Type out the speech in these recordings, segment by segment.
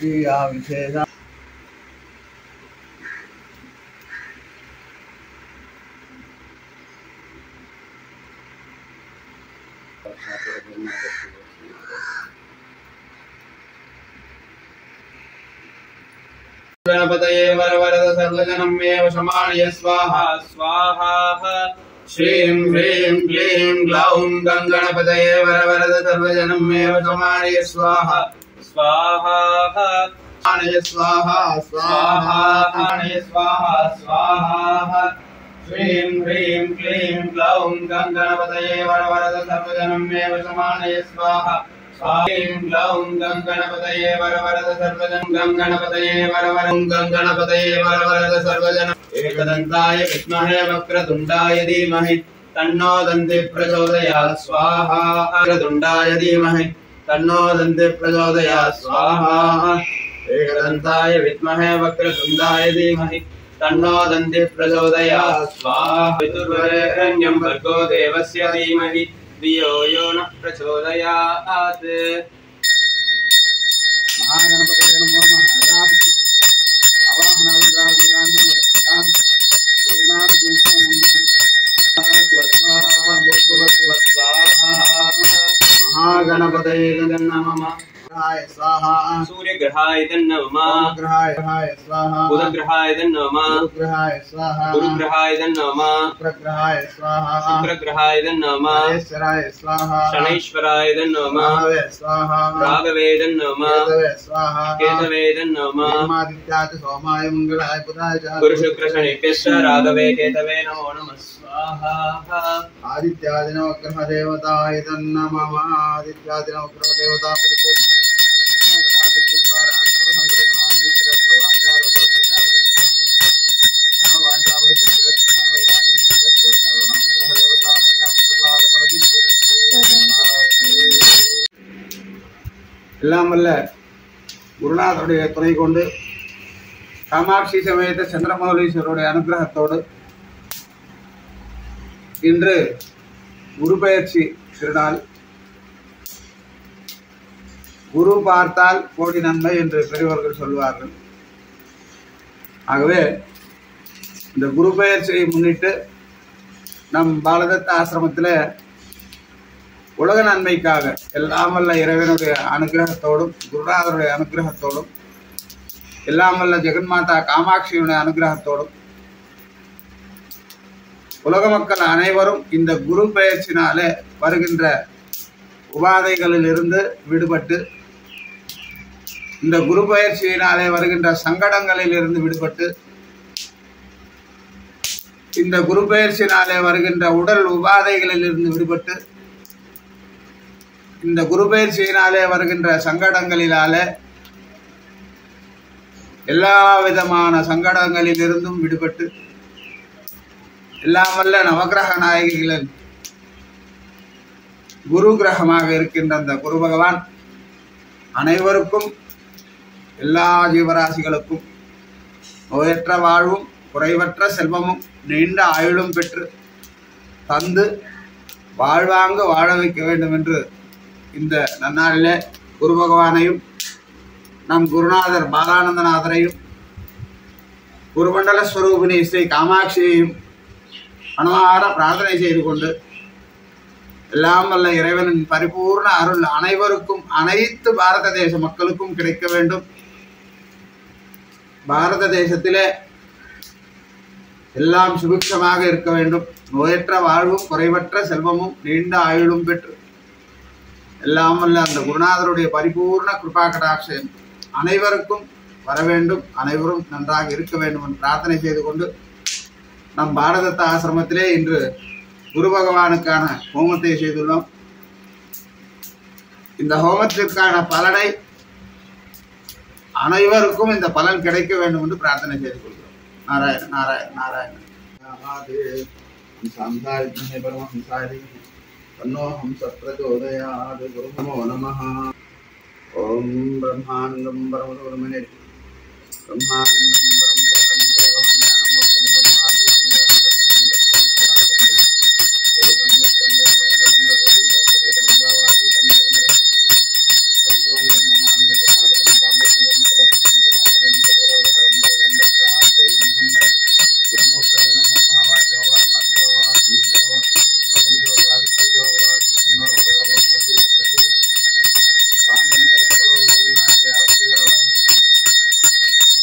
विशेष गणपतये वरवरद सर्वजनमेव शमानय स्वाहा स्वाहा श्रीं ह्रीं क्लीं ग्लौं गणपतये वरवरद सर्वजनमेव शमानय स्वाहा स्वाहा शमानय स्वाहा स्वाहा शमानय स्वाहा स्वाहा श्रीं ह्रीं क्लीं ग्लौं गणपतये वरवरद सर्वजनमेव शमानय स्वाहा ह्रीं ग्लौं गणपतये वरवरद सर्वजनं गणपतये वरवरं गणपतये वरवरद सर्वजनम् एकदन्ताय विद्महे वक्रतुण्डाय धीमहि तन्नो दन्ति प्रचोदयात् स्वाहा वक्रतुण्डाय धीमहि तन्नो दन्ति प्रचोदयात् स्वाहा एकदन्ताय विद्महे वक्रतुण्डाय धीमहि तन्नो दन्ति प्रचोदयात् स्वाहा पितुर्वरेण्यं भर्गो देवस्य धीमहि धियो यो नः प्रचोदयात् महागणपतये नमो नमः महागणपतये नमः स्वाहा सूर्यग्रहाय नमः ग्रहाय स्वाहा बुधग्रहाय नमः गुरुग्रहाय स्वाहा गुरुग्रहाय नमः शुक्रग्रहाय स्वाहा शुक्रग्रहाय नमः महेश्वराय स्वाहा शनैश्वराय नमः स्वाहा राघवे नमः स्वाहा केतवे नमः आदित्याय सोमाय मंगलाय बुधाय गुरु शुक्र शनिभ्यश्च राघवे केतवे नमो नमः स्वाहा आदित्याय नवग्रह देवताय नमः आदित्याय नवग्रह देवता எல்லாம் வல்ல குருநாதருடைய துணை கொண்டு காமாட்சி சமேத சந்திரமௌலீஸ்வரருடைய அனுகிரகத்தோடு இன்று குரு பெயர்ச்சி திருநாள். குரு பார்த்தால் கோடி நன்மை என்று பெரியவர்கள் சொல்வார்கள். ஆகவே இந்த குரு பெயர்ச்சியை முன்னிட்டு நம் பாலதத்த ஆசிரமத்தில் உலக நன்மைக்காக எல்லாம் வல்ல இறைவனுடைய அனுகிரகத்தோடும் குருநாதருடைய அனுகிரகத்தோடும் எல்லாம் வல்ல ஜெகன்மாதா காமாட்சியுடைய அனுகிரகத்தோடும் உலக மக்கள் அனைவரும் இந்த குரு பெயர்ச்சினாலே வருகின்ற உபாதைகளில் இருந்து விடுபட்டு இந்த குரு பெயர்ச்சியினாலே வருகின்ற சங்கடங்களில் இருந்து விடுபட்டு இந்த குரு பெயர்ச்சியினாலே வருகின்ற உடல் உபாதைகளில் இருந்து விடுபட்டு இந்த குரு பெயர்ச்சியினாலே வருகின்ற சங்கடங்களினாலே எல்லா விதமான சங்கடங்களில் இருந்தும் விடுபட்டு எல்லாம் வல்ல நவகிரக நாயகிகளில் குரு கிரகமாக இருக்கின்ற அந்த குரு பகவான் அனைவருக்கும் எல்லா ஜீவராசிகளுக்கும் நோயற்ற வாழ்வும் குறைவற்ற செல்வமும் நீண்ட ஆயுளும் பெற்று தந்து வாழ்வாங்க வாழ வைக்க வேண்டும் என்று இந்த நன்னாளிலே குரு பகவானையும் நம் குருநாதர் பாலானந்தநாதரையும் குருமண்டல ஸ்வரூபிணி ஸ்ரீ காமாட்சியையும் மனமார பிரார்த்தனை செய்து கொண்டு எல்லாம் வல்ல இறைவனின் பரிபூர்ண அருள் அனைவருக்கும் அனைத்து பாரத தேச மக்களுக்கும் கிடைக்க வேண்டும். பாரத தேசத்திலே எல்லாம் சுபிக்ஷமாக இருக்க வேண்டும். நோயற்ற வாழ்வும் குறைவற்ற செல்வமும் நீண்ட ஆயுளும் பெற்று எல்லாம் வல்ல அந்த குருநாதருடைய பரிபூர்ண கிருபா கடாட்சம் அனைவருக்கும் வர வேண்டும். அனைவரும் நன்றாக இருக்க வேண்டும் என்று பிரார்த்தனை செய்து கொண்டு நம் பாரதத்த ஆசிரமத்திலே இன்று குரு பகவானுக்கான ஹோமத்தை செய்துள்ளோம். இந்த ஹோமத்திற்கான பலனை அனைவருக்கும் இந்த பலன் கிடைக்க வேண்டும் என்று பிரார்த்தனை செய்து கொள்கிறோம். நாராயண நாராயண நாராயண तन्नोऽहं सप्रचोदयात् गुरुनमो नमः। ओम ब्रह्मानंदं परमगुरुमने ब्रह्मानंदं परमगुरुं केवलं ज्ञानमूर्तिं ब्रह्मादिगं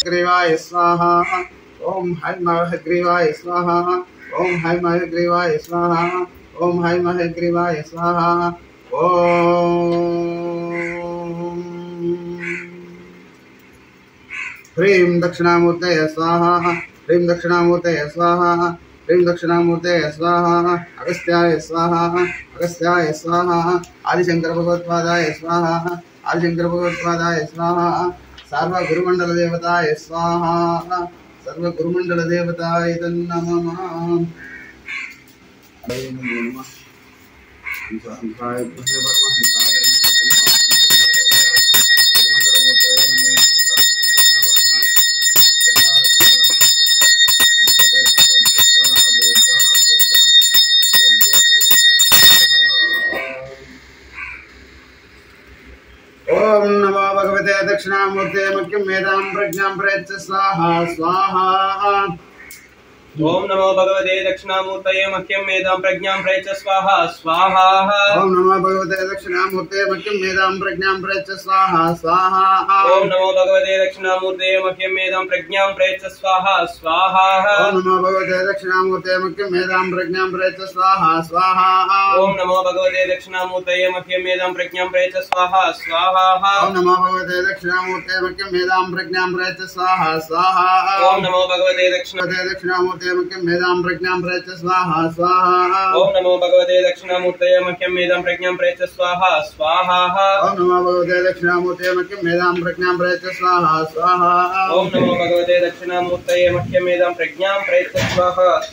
हयग्रीवाय स्वाहा ओम हयग्रीवाय स्वाहा ओम हयग्रीवाय स्वाहा ओम हयग्रीवाय स्वाहा ओम ह्रीं दक्षिणामूर्तये स्वाहा ह्रीं दक्षिणामूर्तये स्वाहा ह्रीं दक्षिणामूर्तये स्वाहा अगस्त्याय स्वाहा अगस्त्याय स्वाहा आदिशंकर भगवत्पादाय स्वाहा आदिशंकर भगवत्पादाय स्वाहा सर्वगुरुमंडल देवताय स्वाहा सर्वगुरुमंडल देवताय नमः ओम नमो भगवते दक्षिणामूर्ते मुख्यं वेदां प्रज्ञां प्रयच्छ स्वाहा स्वाहा ओम नमो भगवते दक्षिणामूर्तये मह्यं मेधां प्रज्ञां प्रयच्छ स्वाहा स्वाहा ओम नमो भगवते दक्षिणामूर्ते मह्यं मेधां प्रज्ञां प्रयच्छ स्वाहा स्वाहा ओम नमो भगवते दक्षिणामूर्तये मह्यं मेधां प्रज्ञां प्रयच्छ स्वाहा स्वाहा ओम नमो भगवते दक्षिणामूर्ते मह्यं मेधां प्रज्ञां प्रयच्छ स्वाहा स्वाहा ओम नमो भगवते दक्षिणामूर्तये मह्यं मेधां प्रज्ञां प्रयच्छ स्वाहा स्वाहा ओम नमो भगवते दक्षिणामूर्ते मह्यं मेधां प्रज्ञां प्रयच्छ स्वाहा स्वाहा ओम नमो भगवते दक्षिणामूर्ते मह्यं मेधां प्रज्ञां प्रयच्छ स्वाहा स्वाहा ओम नमो भगवते दक्षिणामूर्तये मह्यं मेधां प्रज्ञां प्रयच्छ स्वाहा स्वाहा ओम नमो भगवते दक्षिणामूर्ते मह्यं मेधां प्रज्ञां प्रयच्छ स्वाहा स्वाहा ओम नमो भगवते दक्षिणामूर्तये मह्यं मेधां प्रज्ञां प्रयच्छ स्वाहा स्वाहा ओम नमो भगवते दक्षिणामूर्ते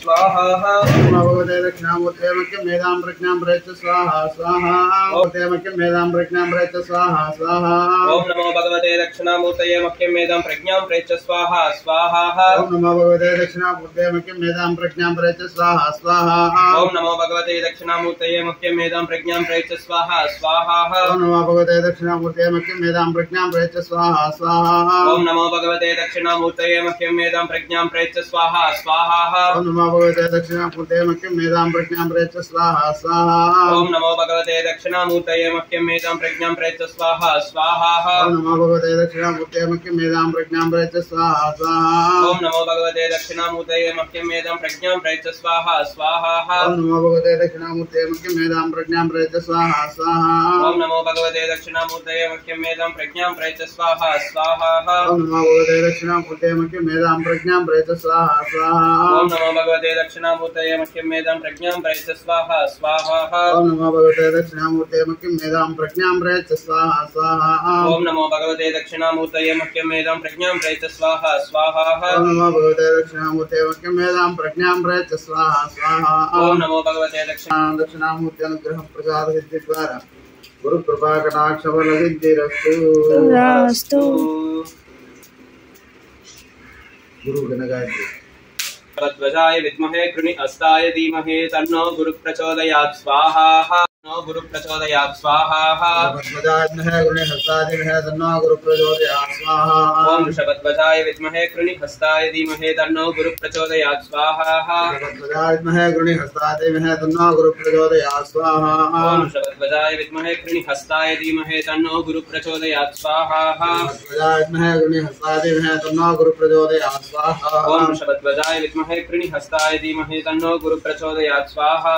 मह्यं मेधां प्रज्ञां प्रयच्छ स्वाहा स्वाहा ओम मह्यं मेधां प्रज्ञां प्रयच्छ स्वाहा स्वाहा ओम नमो भगवते दक्षिणामूर्तये मह्यं मेधां प्रज्ञां प्रयच्छ स्वाहा स्वाहा ओम नमो भगवते दक्षिणामूर्ते मह्यं मेधां प्रज्ञां प्रयच्छ स्वाहा स्वाहा ओम नमो भगवते दक्षिणामूर्तये मह्यं मेधां प्रज्ञां प्रयच्छ स्वाहा स्वाहा ओम नमो भगवते दक्षिणामूर्ते मह्यं मेधां प्रज्ञां प्रयच्छ स्वाहा स्वाहा ओम नमो भगवते दक्षिणामूर्तये मह्यं मेधां प्रज्ञां प्रयच्छ स्वाहा स्वाहा ओम नमो भगवते दक्षिणामूर्ते मह्यं मेधां प्रज्ञां प्रयच्छ स्वाहा स्वाहा ओम नमो भगवते दक्षिणामूर्तये मह्यं मेधां प्रज्ञां प्रयच्छ स्वाहा स्वाहा ओम नमो भगवते दक्षिणामूर्ते मह्यं मेधां प्रज्ञां प्रयच्छ स्वाहा स्वाहा ओम नमो भगवते दक्षिणामूर्तये मह्यं मेधां प्रज्ञां प्रयच्छ स्वाहा स्वाहा ओम नमो भगवते दक्षिणामूर्ते मह्यं मेधां प्रज्ञां प्रयच्छ स्वाहा स्वाहा ओम नमो भगवते दक्षिणामूर्तये मह्यं मेधां प्रज्ञां प्रयच्छ स्वाहा स्वाहा ओम नमो भगवते दक्षिणामूर्ते मह्यं मेधां प्रज्ञां प्रयच्छ स्वाहा स्वाहा ओम नमो भगवते दक्षिणामूर्तये मह्यं मेधां प्रज्ञां प्रयच्छ स्वाहा स्वाहा ओम नमो भगवते दक्षिणामूर्ते मह्यं मेधां प्रज्ञां प्रयच्छ स्वाहा स्वाहा ओम नमो भगवते दक्षिणामूर्तये मह्यं मेधां प्रज्ञां प्रयच्छ स्वाहा स्वाहा ओम नमो भगवते दक्षिणामूर्ते मह्यं मेधां प्रज्ञां प्रयच्छ स्वाहा स्वाहा ओम नमो भगवते दक्षिणामूर्ति अनुग्रह प्रसाद सिद्धि द्वारा गुरु कृपा कटाक्ष बल सिद्धिरस्तु गुरु गणगायत्री भगवद्वजाय विद्महे कृणिहस्ताय धीमहि तन्नो गुरुः प्रचोदयात् स्वाहा नो गुरु प्रचोदयात् स्वाहा भगवद्वजाय विद्महे कृणिहस्ताय धीमहि तन्नो गुरु प्रचोदयात् स्वाहा ओम वृषभध्वजाय विद्महे कृणिहस्ताय धीमहि तन्नो गुरुः प्रचोदयात् स्वाहा भगवद्वजाय विद्महे कृणिहस्ताय धीमहि तन्नो गुरु प्रचोदयात् स्वाहा ओम वृषभध्वजाय विद्महे कृणिहस्ताय धीमहि तन्नो गुरुः प्रचोदयात् स्वाहा भगवद्वजाय विद्महे कृणिहस्ताय धीमहि तन्नो गुरु प्रचोदयात् स्वाहा ओम वृषभध्वजाय विद्महे कृणिहस्ताय धीमहि तन्नो गुरुः प्रचोदयात् स्वाहा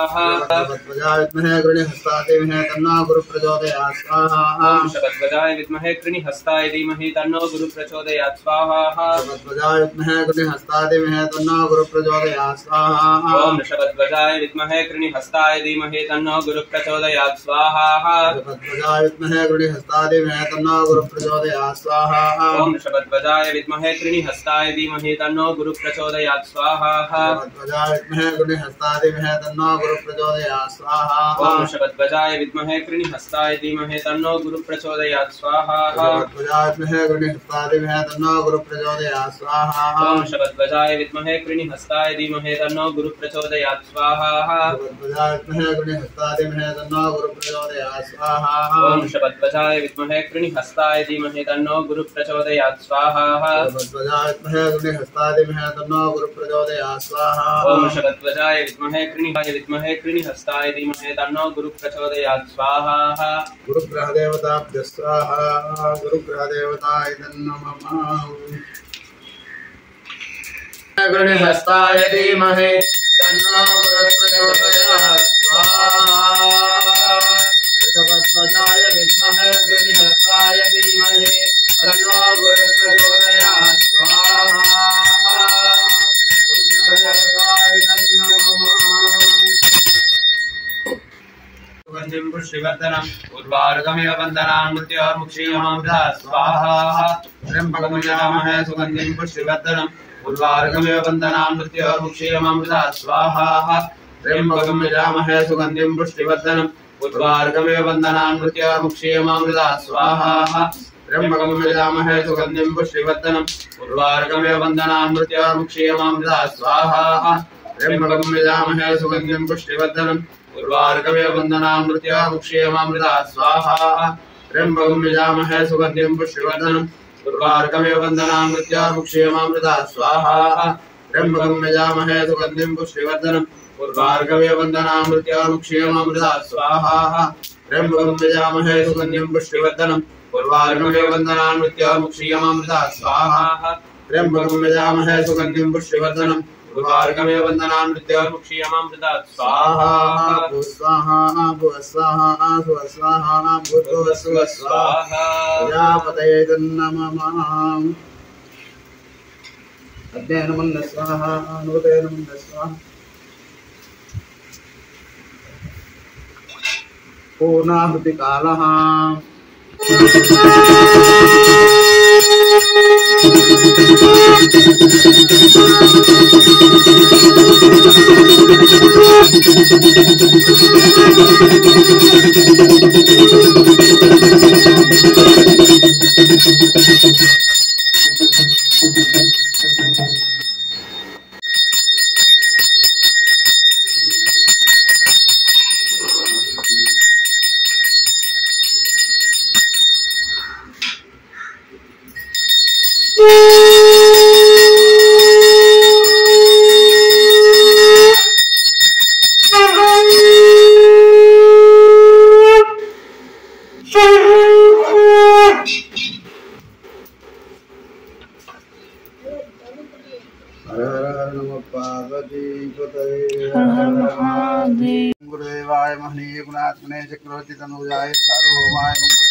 भगवद्वजाय विद्महे कृणिहस्ताय धीमहि तन्नो गुरु प्रचोदयात् स्वाहा ओम वृषभध्वजाय विद्महे कृणिहस्ताय धीमहि तन्नो गुरुः प्रचोदयात् स्वाहा भगवद्वजाय विद्महे कृणिहस्ताय धीमहि तन्नो गुरु प्रचोदयात् स्वाहा ओम वृषभध्वजाय विद्महे कृणिहस्ताय धीमहि तन्नो गुरुः प्रचोदयात् स्वाहा भगवद्वजाय विद्महे कृणिहस्ताय धीमहि तन्नो गुरु प्रचोदयात् स्वाहा ओम वृषभध्वजाय विद्महे कृणिहस्ताय धीमहि तन्नो गुरुः प्रचोदयात् स्वाहा भगवद्वजाय विद्महे कृणिहस्ताय धीमहि तन्नो गुरु प्रचोदयात् स्वाहा ओम वृषभध्वजाय विद्महे कृणिहस्ताय धीमहि तन्नो गुरुः प्रचोदयात् स्वाहा भगवद्वजाय विद्महे कृणिहस्ताय धीमहि तन्नो गुरु प्रचोदयात् स्वाहा ओम वृषभध्वजाय विद्महे कृणिहस्ताय धीमहि तन्नो गुरुः प्रचोदयात् स्वाहा भगवद्वजाय विद्महे कृणिहस्ताय धीमहि तन्नो गुरु प्रचोदयात् स्वाहा ओम वृषभध्वजाय विद्महे कृणिहस्ताय धीमहि तन्नो गुरुः प्रचोदयात् स्वाहा भगवद्वजाय विद्महे कृणिहस्ताय धीमहि तन्नो गुरु प्रचोदयात् स्वाहा ओम वृषभध्वजाय विद्महे कृणिहस्ताय धीमहि तन्नो गुरुः प्रचोदयात् स्वाहा गुरुग्रह देवताभ्यः स्वाहा गुरुग्रह देवताय नमः गृहस्थाय धीमहि तन्नो गुरुप्रचोदयात् स्वाहा वृषभध्वजाय विद्महे गृहस्थाय धीमहि तन्नो गुरुप्रचोदयात् स्वाहा सुगन्धिं पुष्टिवर्धनम् उर्वारुकमिव बन्धनान् मृत्योर्मुक्षीयमामृता स्वाहा त्र्यम्बकं यजामहे सुगन्धिं पुष्टिवर्धनम् उर्वारुकमिव बन्धनान् मृत्योर्मुक्षीयमामृता स्वाहा त्र्यम्बकं यजामहे सुगन्धिं पुष्टिवर्धनम् उर्वारुकमिव बन्धनान् मृत्योर्मुक्षीयमामृता स्वाहा त्र्यम्बकं यजामहे सुगन्धिं पुष्टिवर्धनम् उर्वारुकमिव बन्धनान् मृत्योर्मुक्षीयमामृता स्वाहा त्र्यम्बकं यजामहे सुगन्धिं पुष्टिवर्धनम् उर्वारुकमिव बन्धनान् मृत्योर्मुक्षीयमामृता स्वाहा त्र्यम्बकं यजामहे सुगन्धिं पुष्टिवर्धनम् उर्वारुकमिव बन्धनान् मृत्योर्मुक्षीयमामृता स्वाहा त्र्यम्बकं यजामहे सुगन्धिं पुष्टिवर्धनम् उर्वारुकमिव बन्धनान् मृत्योर्मुक्षीयमामृता स्वाहा त्र्यम्बकं यजामहे सुगन्धिं पुष्टिवर्धनम् उर्वारुकमिव बन्धनान् मृत्योर्मुक्षीयमामृता स्वाहा त्र्यम्बकं यजामहे सुगन्धिं पुष्टिवर्धनम् उर्वारुकमिव बन्धनान् मृत्योर्मुक्षीयमामृता स्वाहा स्वाहा स्वाहा स्वाहा भूर्भुवः स्वाहा प्रजापतये नमः अग्ने नमः स्वाहा अनुपते नमः स्वाहा पूर्णाहुति कालः गुरुदेवाय महनीय गुणात्मने चक्रवर्ती तनुजाय सार्वभौमाय मंगलम